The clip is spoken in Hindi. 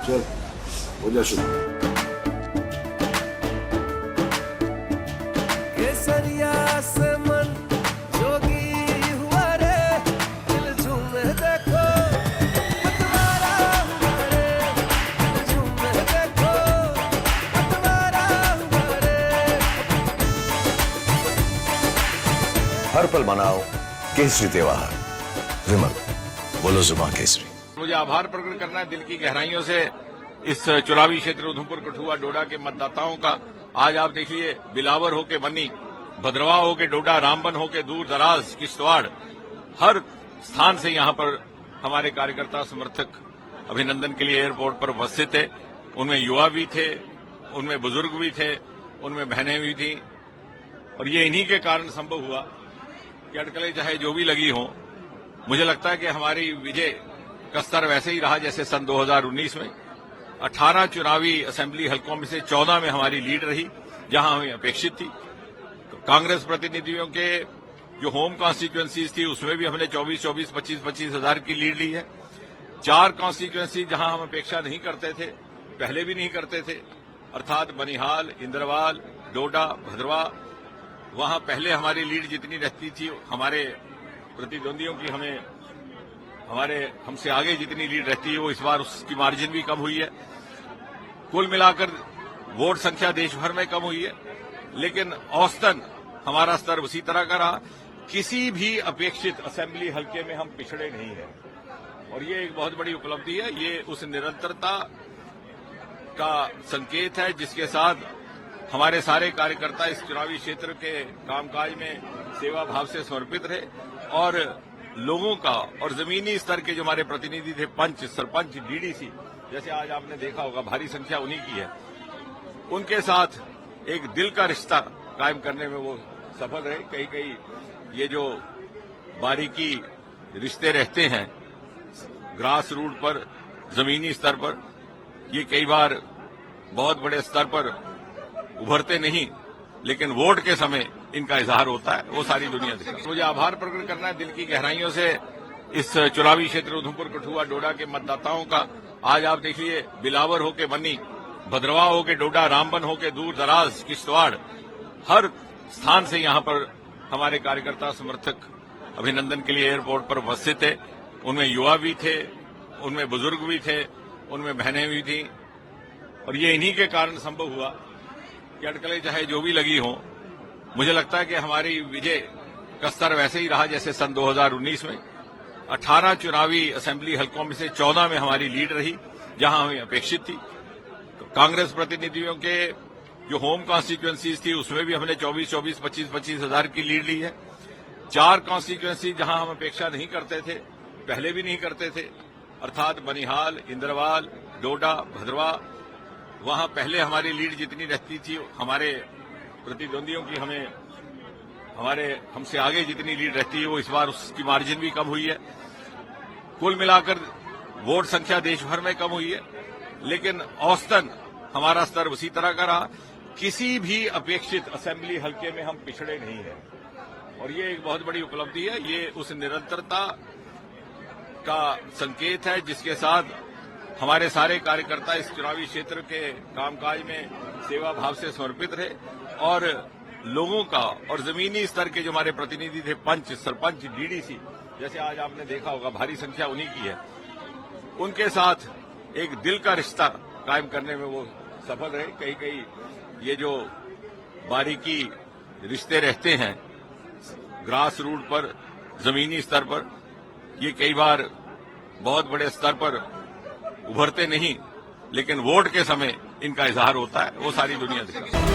चल हो जा शुरू। केसरिया से मन जोगी हुआ रे, दिल झूमे देखो पतवारा हुआ रे, दिल झूमे देखो पतवारा हुआ रे। हर पल मनाओ केसरी त्योहार। विमल, बोलो जुबान केसरी। मुझे आभार प्रकट करना है दिल की गहराइयों से इस चुनावी क्षेत्र उधमपुर कठुआ डोडा के मतदाताओं का। आज आप देखिए, बिलावर हो के बन्नी, भद्रवाह हो के डोडा, रामबन हो के दूर दराज किश्तवाड़, हर स्थान से यहां पर हमारे कार्यकर्ता समर्थक अभिनंदन के लिए एयरपोर्ट पर उपस्थित थे। उनमें युवा भी थे, उनमें बुजुर्ग भी थे, उनमें बहनें भी थी, और ये इन्हीं के कारण संभव हुआ कि अटकलें चाहे जो भी लगी हों, मुझे लगता है कि हमारी विजय का स्तर वैसे ही रहा जैसे सन 2019 में 18 चुनावी असेंबली हलकों में से 14 में हमारी लीड रही, जहां हमें अपेक्षित थी। कांग्रेस प्रतिनिधियों के जो होम कॉन्स्टिट्यूएंसीज थी उसमें भी हमने 24-24, 25-25 हजार की लीड ली है। 4 कॉन्स्टिट्यूएंसी जहां हम अपेक्षा नहीं करते थे, पहले भी नहीं करते थे, अर्थात बनिहाल, इंद्रवाल, डोडा, भद्रवाह, वहां पहले हमारी लीड जितनी रहती थी, हमारे प्रतिद्वंदियों की हमसे आगे जितनी लीड रहती है, वो इस बार उसकी मार्जिन भी कम हुई है। कुल मिलाकर वोट संख्या देश भर में कम हुई है, लेकिन औसतन हमारा स्तर उसी तरह का रहा। किसी भी अपेक्षित असेंबली हलके में हम पिछड़े नहीं हैं, और ये एक बहुत बड़ी उपलब्धि है। ये उस निरंतरता का संकेत है जिसके साथ हमारे सारे कार्यकर्ता इस चुनावी क्षेत्र के कामकाज में सेवा भाव से समर्पित रहे, और लोगों का और जमीनी स्तर के जो हमारे प्रतिनिधि थे, पंच, सरपंच, डीडीसी, जैसे आज आपने देखा होगा भारी संख्या उन्हीं की है, उनके साथ एक दिल का रिश्ता कायम करने में वो सफल रहे। कई कई ये जो बारीकी रिश्ते रहते हैं ग्रास रूट पर, जमीनी स्तर पर, ये कई बार बहुत बड़े स्तर पर उभरते नहीं, लेकिन वोट के समय इनका इजहार होता है, वो सारी दुनिया दिखा। मुझे आभार प्रकट करना है दिल की गहराइयों से इस चुनावी क्षेत्र उधमपुर कठुआ डोडा के मतदाताओं का। आज आप देखिए, बिलावर हो के बन्नी, भद्रवाह हो के डोडा, रामबन हो के दूर दराज किश्तवाड़, हर स्थान से यहां पर हमारे कार्यकर्ता समर्थक अभिनंदन के लिए एयरपोर्ट पर उपस्थित थे। उनमें युवा भी थे, उनमें बुजुर्ग भी थे, उनमें बहनें भी थी, और ये इन्हीं के कारण संभव हुआ कि अटकलें चाहे जो भी लगी हों, मुझे लगता है कि हमारी विजय का स्तर वैसे ही रहा जैसे सन 2019 में 18 चुनावी असेंबली हलकों में से 14 में हमारी लीड रही, जहां हमें अपेक्षित थी। कांग्रेस प्रतिनिधियों के जो होम कॉन्स्टिट्यूएंसीज थी उसमें भी हमने 24-24, 25-25 हजार की लीड ली है। 4 कॉन्स्टिट्यूएंसी जहां हम अपेक्षा नहीं करते थे, पहले भी नहीं करते थे, अर्थात बनिहाल, इंद्रवाल, डोडा, भद्रवाह, वहां पहले हमारी लीड जितनी रहती थी, हमारे प्रतिद्वंदियों की हमसे आगे जितनी लीड रहती है, वो इस बार उसकी मार्जिन भी कम हुई है। कुल मिलाकर वोट संख्या देश भर में कम हुई है, लेकिन औसतन हमारा स्तर उसी तरह का रहा। किसी भी अपेक्षित असेंबली हलके में हम पिछड़े नहीं हैं, और ये एक बहुत बड़ी उपलब्धि है। ये उस निरंतरता का संकेत है जिसके साथ हमारे सारे कार्यकर्ता इस चुनावी क्षेत्र के कामकाज में सेवा भाव से समर्पित रहे, और लोगों का और जमीनी स्तर के जो हमारे प्रतिनिधि थे, पंच, सरपंच, डीडीसी, जैसे आज आपने देखा होगा भारी संख्या उन्हीं की है, उनके साथ एक दिल का रिश्ता कायम करने में वो सफल रहे। कई कई ये जो बारीकी रिश्ते रहते हैं ग्रास रूट पर, जमीनी स्तर पर, ये कई बार बहुत बड़े स्तर पर उभरते नहीं, लेकिन वोट के समय इनका इजहार होता है, वो सारी दुनिया दिखा।